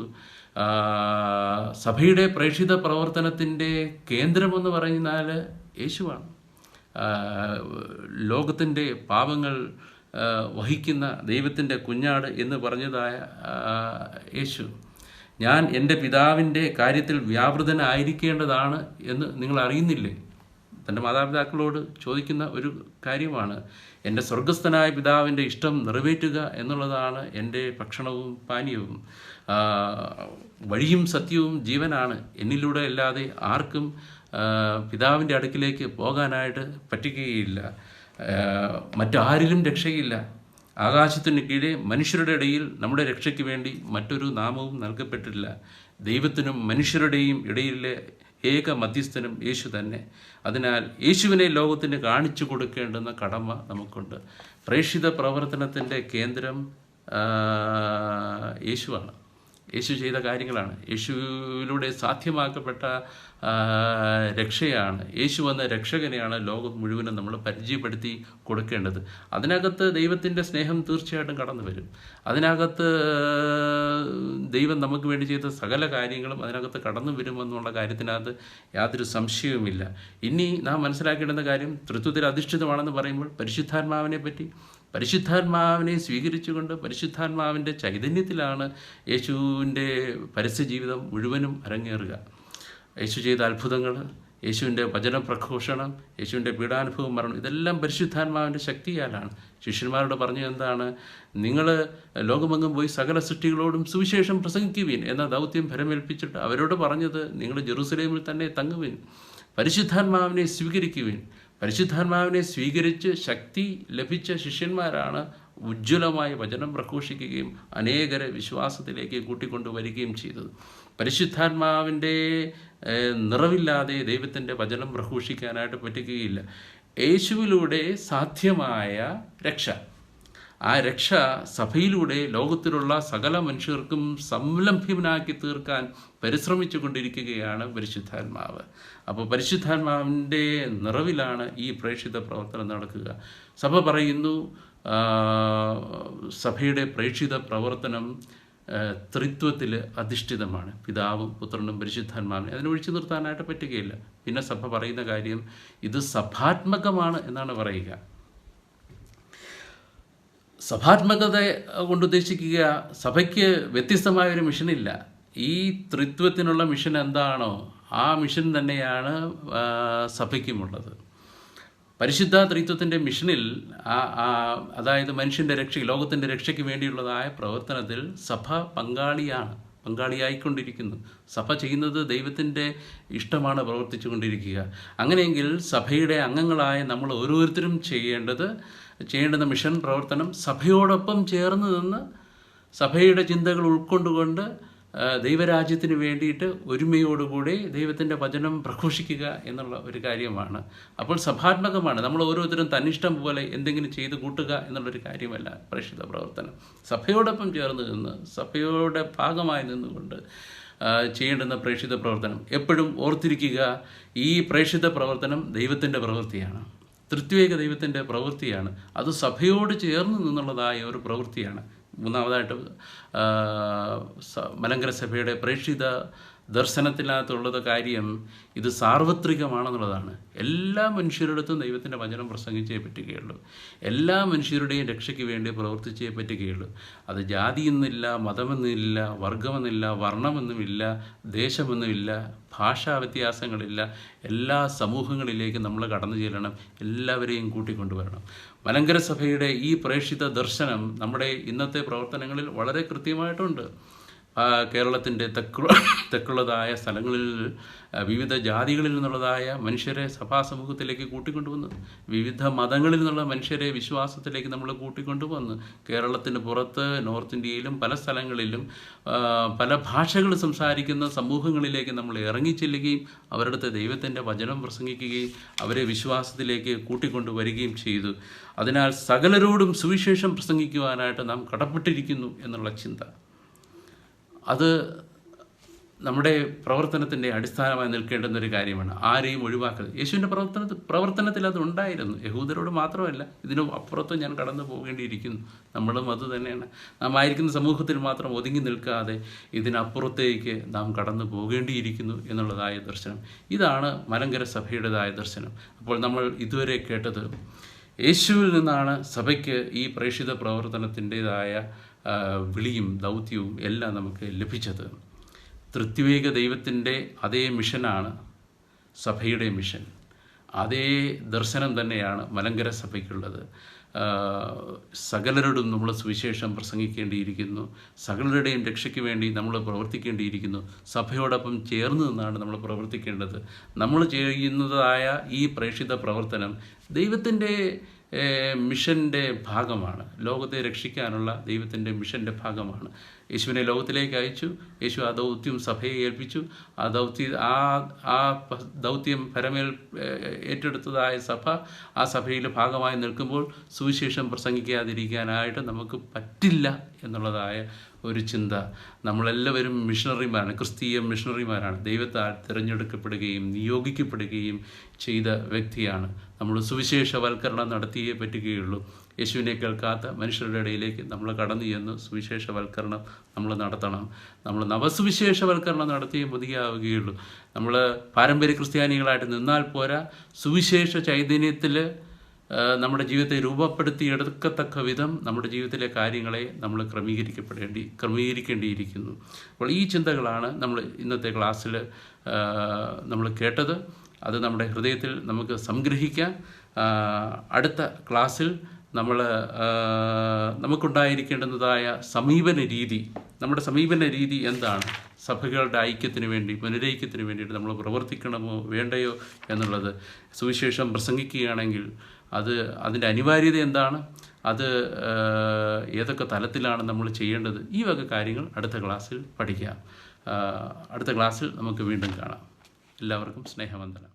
സഭയുടെ പ്രേക്ഷിത പ്രവർത്തനത്തിൻ്റെ കേന്ദ്രമെന്ന് പറഞ്ഞാൽ യേശുവാണ്. ലോകത്തിൻ്റെ പാപങ്ങൾ വഹിക്കുന്ന ദൈവത്തിൻ്റെ കുഞ്ഞാട് എന്ന് പറഞ്ഞതായ യേശു, ഞാൻ എൻ്റെ പിതാവിൻ്റെ കാര്യത്തിൽ വ്യാപൃതനായിരിക്കേണ്ടതാണ് എന്ന് നിങ്ങൾ അറിയുന്നില്ലേ? തൻ്റെ മാതാപിതാക്കളോട് ചോദിക്കുന്ന ഒരു കാര്യമാണ്. എൻ്റെ സ്വർഗസ്ഥനായ പിതാവിൻ്റെ ഇഷ്ടം നിറവേറ്റുക എന്നുള്ളതാണ് എൻ്റെ ഭക്ഷണവും പാനീയവും. വഴിയും സത്യവും ജീവനാണ്. എന്നിലൂടെ അല്ലാതെ ആർക്കും പിതാവിൻ്റെ അടുക്കിലേക്ക് പോകാനായിട്ട് പറ്റുകയില്ല. മറ്റാരിലും രക്ഷയില്ല. ആകാശത്തിന് കീഴെ മനുഷ്യരുടെ ഇടയിൽ നമ്മുടെ രക്ഷയ്ക്ക് വേണ്ടി മറ്റൊരു നാമവും നൽകപ്പെട്ടിട്ടില്ല. ദൈവത്തിനും മനുഷ്യരുടെയും ഇടയിലെ ഏക മധ്യസ്ഥനും യേശു തന്നെ. അതിനാൽ യേശുവിനെ ലോകത്തിന് കാണിച്ചു കൊടുക്കേണ്ടുന്ന കടമ നമുക്കുണ്ട്. പ്രേക്ഷിത പ്രവർത്തനത്തിൻ്റെ കേന്ദ്രം യേശുവാണ്. യേശു ചെയ്ത കാര്യങ്ങളാണ്. യേശുവിലൂടെ സാധ്യമാക്കപ്പെട്ട രക്ഷയാണ്. യേശു എന്ന രക്ഷകനെയാണ് ലോകം മുഴുവനും നമ്മൾ പരിചയപ്പെടുത്തി കൊടുക്കേണ്ടത്. അതിനകത്ത് ദൈവത്തിൻ്റെ സ്നേഹം തീർച്ചയായിട്ടും കടന്നു വരും. അതിനകത്ത് ദൈവം നമുക്ക് വേണ്ടി ചെയ്ത സകല കാര്യങ്ങളും അതിനകത്ത് കടന്നു വരുമെന്നുള്ള കാര്യത്തിനകത്ത് യാതൊരു സംശയവുമില്ല. ഇനി നാം മനസ്സിലാക്കേണ്ടുന്ന കാര്യം, തൃത്വത്തിൽ അധിഷ്ഠിതമാണെന്ന് പറയുമ്പോൾ പരിശുദ്ധാത്മാവിനെ സ്വീകരിച്ചുകൊണ്ട് പരിശുദ്ധാത്മാവിൻ്റെ ചൈതന്യത്തിലാണ് യേശുവിൻ്റെ പരസ്യ ജീവിതം മുഴുവനും അരങ്ങേറുക. യേശു ചെയ്ത അത്ഭുതങ്ങൾ, യേശുവിൻ്റെ വചന പ്രഘോഷണം, യേശുവിൻ്റെ പീഡാനുഭവം, മരണം, ഇതെല്ലാം പരിശുദ്ധാത്മാവിൻ്റെ ശക്തിയാലാണ്. ശിഷ്യന്മാരോട് പറഞ്ഞത് എന്താണ്? നിങ്ങൾ ലോകമെങ്ങും പോയി സകല സൃഷ്ടികളോടും സുവിശേഷം പ്രസംഗിക്കുവിൻ എന്ന ദൗത്യം ഭരമേൽപ്പിച്ചിട്ട് അവരോട് പറഞ്ഞത്, നിങ്ങൾ ജെറുസലേമിൽ തന്നെ തങ്ങുവിൻ, പരിശുദ്ധാത്മാവിനെ സ്വീകരിക്കുവിൻ. പരിശുദ്ധാത്മാവിനെ സ്വീകരിച്ച് ശക്തി ലഭിച്ച ശിഷ്യന്മാരാണ് ഉജ്ജ്വലമായ വചനം പ്രഘോഷിക്കുകയും അനേകരെ വിശ്വാസത്തിലേക്ക് കൂട്ടിക്കൊണ്ടുവരികയും ചെയ്തത്. പരിശുദ്ധാത്മാവിൻ്റെ നിറവില്ലാതെ ദൈവത്തിൻ്റെ വചനം പ്രഘോഷിക്കാനായിട്ട് പറ്റുകയില്ല. യേശുവിലൂടെ സാധ്യമായ രക്ഷ, ആ രക്ഷ സഭയിലൂടെ ലോകത്തിലുള്ള സകല മനുഷ്യർക്കും സംലഭ്യമാക്കി തീർക്കാൻ പരിശ്രമിച്ചു കൊണ്ടിരിക്കുകയാണ് പരിശുദ്ധാത്മാവ്. അപ്പോൾ പരിശുദ്ധാത്മാവിൻ്റെ നിറവിലാണ് ഈ പ്രേക്ഷിത പ്രവർത്തനം നടക്കുക. സഭ പറയുന്നു, സഭയുടെ പ്രേക്ഷിത പ്രവർത്തനം ത്രിത്വത്തിൽ അധിഷ്ഠിതമാണ്. പിതാവും പുത്രനും പരിശുദ്ധാത്മാവിനെ അതിനെ ഒഴിച്ചു നിർത്താനായിട്ട് പറ്റുകയില്ല. പിന്നെ സഭ പറയുന്ന കാര്യം, ഇത് സഭാത്മകമാണ് എന്നാണ് പറയുക. സഭാത്മകത കൊണ്ടുദ്ദേശിക്കുക, സഭയ്ക്ക് വ്യത്യസ്തമായൊരു മിഷനില്ല. ഈ ത്രിത്വത്തിനുള്ള മിഷൻ എന്താണോ ആ മിഷൻ തന്നെയാണ് സഭയ്ക്കുമുള്ളത്. പരിശുദ്ധ ത്രിത്വത്തിൻ്റെ മിഷനിൽ അതായത് മനുഷ്യൻ്റെ രക്ഷ, ലോകത്തിൻ്റെ രക്ഷയ്ക്ക് വേണ്ടിയുള്ളതായ പ്രവർത്തനത്തിൽ സഭ പങ്കാളിയായിക്കൊണ്ടിരിക്കുന്നു. സഭ ചെയ്യുന്നത് ദൈവത്തിൻ്റെ ഇഷ്ടമാണ് പ്രവർത്തിച്ചു കൊണ്ടിരിക്കുക. അങ്ങനെയെങ്കിൽ സഭയുടെ അംഗങ്ങളായ നമ്മൾ ഓരോരുത്തരും ചെയ്യേണ്ടുന്ന മിഷൻ പ്രവർത്തനം സഭയോടൊപ്പം ചേർന്ന് നിന്ന് സഭയുടെ ചിന്തകൾ ഉൾക്കൊണ്ടുകൊണ്ട് ദൈവരാജ്യത്തിന് വേണ്ടിയിട്ട് ഒരുമയോടുകൂടി ദൈവത്തിൻ്റെ വചനം പ്രഘോഷിക്കുക എന്നുള്ള ഒരു കാര്യമാണ്. അപ്പോൾ സഭാത്മകമാണ്. നമ്മൾ ഓരോരുത്തരും തന്നിഷ്ടം പോലെ എന്തെങ്കിലും ചെയ്ത് കൂട്ടുക എന്നുള്ളൊരു കാര്യമല്ല പ്രേക്ഷിത പ്രവർത്തനം. സഭയോടൊപ്പം ചേർന്ന് നിന്ന് സഭയുടെ ഭാഗമായി നിന്നുകൊണ്ട് ചെയ്യേണ്ടുന്ന പ്രേക്ഷിത പ്രവർത്തനം. എപ്പോഴും ഓർത്തിരിക്കുക, ഈ പ്രേക്ഷിത പ്രവർത്തനം ദൈവത്തിൻ്റെ പ്രവൃത്തിയാണ്, ത്രിത്വേക ദൈവത്തിൻ്റെ പ്രവൃത്തിയാണ്. അത് സഭയോട് ചേർന്ന് നിന്നുള്ളതായ ഒരു പ്രവൃത്തിയാണ്. മൂന്നാമതായിട്ട് മലങ്കര സഭയുടെ പ്രേക്ഷിത ദർശനത്തിനകത്തുള്ളത് കാര്യം, ഇത് സാർവത്രികമാണെന്നുള്ളതാണ്. എല്ലാ മനുഷ്യരുടെടുത്തും ദൈവത്തിൻ്റെ വചനം പ്രസംഗിച്ചേ പറ്റുകയുള്ളൂ. എല്ലാ മനുഷ്യരുടെയും രക്ഷയ്ക്ക് വേണ്ടി പ്രവർത്തിച്ചേ പറ്റുകയുള്ളൂ. അത് ജാതിയെന്നില്ല, മതമെന്നില്ല, വർഗമെന്നില്ല, വർണ്ണമെന്നുമില്ല, ദേശമെന്നുമില്ല, ഭാഷാ വ്യത്യാസങ്ങളില്ല. എല്ലാ സമൂഹങ്ങളിലേക്കും നമ്മൾ കടന്നു ചെല്ലണം, എല്ലാവരെയും കൂട്ടിക്കൊണ്ടുവരണം. മലങ്കര സഭയുടെ ഈ പ്രേക്ഷിത ദർശനം നമ്മുടെ ഇന്നത്തെ പ്രവർത്തനങ്ങളിൽ വളരെ കൃത്യമായിട്ടുണ്ട്. കേരളത്തിൻ്റെ തെക്കുള്ളതായ സ്ഥലങ്ങളിൽ വിവിധ ജാതികളിൽ നിന്നുള്ളതായ മനുഷ്യരെ സഭാ സമൂഹത്തിലേക്ക് കൂട്ടിക്കൊണ്ടുവന്നു. വിവിധ മതങ്ങളിൽ നിന്നുള്ള മനുഷ്യരെ വിശ്വാസത്തിലേക്ക് നമ്മൾ കൂട്ടിക്കൊണ്ടുവന്നു. കേരളത്തിന് പുറത്ത് നോർത്ത് ഇന്ത്യയിലും പല സ്ഥലങ്ങളിലും പല ഭാഷകൾ സംസാരിക്കുന്ന സമൂഹങ്ങളിലേക്ക് നമ്മൾ ഇറങ്ങിച്ചെല്ലുകയും അവരുടെ ദൈവത്തിൻ്റെ വചനം പ്രസംഗിക്കുകയും അവരെ വിശ്വാസത്തിലേക്ക് കൂട്ടിക്കൊണ്ടുവരികയും ചെയ്തു. അതിനാൽ സകലരോടും സുവിശേഷം പ്രസംഗിക്കുവാനായിട്ട് നാം കടപ്പെട്ടിരിക്കുന്നു എന്നുള്ള ചിന്ത, അത് നമ്മുടെ പ്രവർത്തനത്തിൻ്റെ അടിസ്ഥാനമായി നിൽക്കേണ്ടുന്നൊരു കാര്യമാണ്. ആരെയും ഒഴിവാക്കരുത്. യേശുവിൻ്റെ പ്രവർത്തനത്തിൽ അത് ഉണ്ടായിരുന്നു. യഹൂദരോട് മാത്രമല്ല, ഇതിന് അപ്പുറത്തും ഞാൻ കടന്നു പോകേണ്ടിയിരിക്കുന്നു. നമ്മളും അത് തന്നെയാണ്. നാം ആയിരിക്കുന്ന സമൂഹത്തിൽ മാത്രം ഒതുങ്ങി നിൽക്കാതെ ഇതിനപ്പുറത്തേക്ക് നാം കടന്നു പോകേണ്ടിയിരിക്കുന്നു എന്നുള്ളതായ ദർശനം. ഇതാണ് മലങ്കര സഭയുടേതായ ദർശനം. അപ്പോൾ നമ്മൾ ഇതുവരെ കേട്ടത്, യേശുവിൽ നിന്നാണ് സഭയ്ക്ക് ഈ പ്രേക്ഷിത പ്രവർത്തനത്തിൻ്റേതായ വിളിയും ദൗത്യവും എല്ലാം നമുക്ക് ലഭിച്ചത്. ത്രിത്വേക ദൈവത്തിൻ്റെ അതേ മിഷനാണ് സഭയുടെ മിഷൻ. അതേ ദർശനം തന്നെയാണ് മലങ്കര സഭയ്ക്കുള്ളത്. സകലരോടും നമ്മൾ സുവിശേഷം പ്രസംഗിക്കേണ്ടിയിരിക്കുന്നു. സകലരുടെയും രക്ഷയ്ക്ക് വേണ്ടി നമ്മൾ പ്രവർത്തിക്കേണ്ടിയിരിക്കുന്നു. സഭയോടൊപ്പം ചേർന്ന് നിന്നാണ് നമ്മൾ പ്രവർത്തിക്കേണ്ടത്. നമ്മൾ ചെയ്യുന്നതായ ഈ പ്രേക്ഷിത പ്രവർത്തനം ദൈവത്തിൻ്റെ മിഷൻ്റെ ഭാഗമാണ്. ലോകത്തെ രക്ഷിക്കാനുള്ള ദൈവത്തിൻ്റെ മിഷൻ്റെ ഭാഗമാണ്. യേശുവിനെ ലോകത്തിലേക്ക് അയച്ചു. യേശു ആ ദൗത്യം സഭയെ ഏൽപ്പിച്ചു. ആ ദൗത്യം പരമേൽ ഏറ്റെടുത്തതായ സഭ ആ സഭയിൽ ഭാഗമായി നിൽക്കുമ്പോൾ സുവിശേഷം പ്രസംഗിക്കാതിരിക്കാനായിട്ട് നമുക്ക് പറ്റില്ല എന്നുള്ളതായ ഒരു ചിന്ത. നമ്മളെല്ലാവരും മിഷണറിമാരാണ്, ക്രിസ്തീയ മിഷണറിമാരാണ്. ദൈവത്താൽ തിരഞ്ഞെടുക്കപ്പെടുകയും നിയോഗിക്കപ്പെടുകയും ചെയ്ത വ്യക്തിയാണ്. നമ്മൾ സുവിശേഷവൽക്കരണം നടത്തിയേ പറ്റുകയുള്ളൂ. യേശുവിനെ കേൾക്കാത്ത മനുഷ്യരുടെ ഇടയിലേക്ക് നമ്മൾ കടന്നു ചെന്ന് സുവിശേഷവൽക്കരണം നമ്മൾ നടത്തണം. നമ്മൾ നവസുവിശേഷവൽക്കരണം നടത്തിയേ മതിയാവുകയുള്ളൂ. നമ്മൾ പാരമ്പര്യ ക്രിസ്ത്യാനികളായിട്ട് നിന്നാൽ പോരാ. സുവിശേഷ ചൈതന്യത്തിൽ നമ്മുടെ ജീവിതത്തെ രൂപപ്പെടുത്തിയെടുക്കത്തക്ക വിധം നമ്മുടെ ജീവിതത്തിലെ കാര്യങ്ങളെ നമ്മൾ ക്രമീകരിക്കേണ്ടിയിരിക്കുന്നു. അപ്പോൾ ഈ ചിന്തകളാണ് നമ്മൾ ഇന്നത്തെ ക്ലാസ്സിൽ നമ്മൾ കേട്ടത്. അത് നമ്മുടെ ഹൃദയത്തിൽ നമുക്ക് സംഗ്രഹിക്കാം. അടുത്ത ക്ലാസ്സിൽ നമുക്കുണ്ടായിരിക്കേണ്ടുന്നതായ നമ്മുടെ സമീപന രീതി എന്താണ്? സഭകളുടെ ഐക്യത്തിന് വേണ്ടി, പുനരൈക്യത്തിന് വേണ്ടിയിട്ട് നമ്മൾ പ്രവർത്തിക്കണമോ വേണ്ടയോ എന്നുള്ളത്. സുവിശേഷം പ്രസംഗിക്കുകയാണെങ്കിൽ അതിൻ്റെ അനിവാര്യത എന്താണ്? അത് ഏതൊക്കെ തലത്തിലാണ് നമ്മൾ ചെയ്യേണ്ടത്? ഈ വക കാര്യങ്ങൾ അടുത്ത ക്ലാസ്സിൽ പഠിക്കാം. അടുത്ത ക്ലാസ്സിൽ നമുക്ക് വീണ്ടും കാണാം. എല്ലാവർക്കും സ്നേഹവന്ദനം.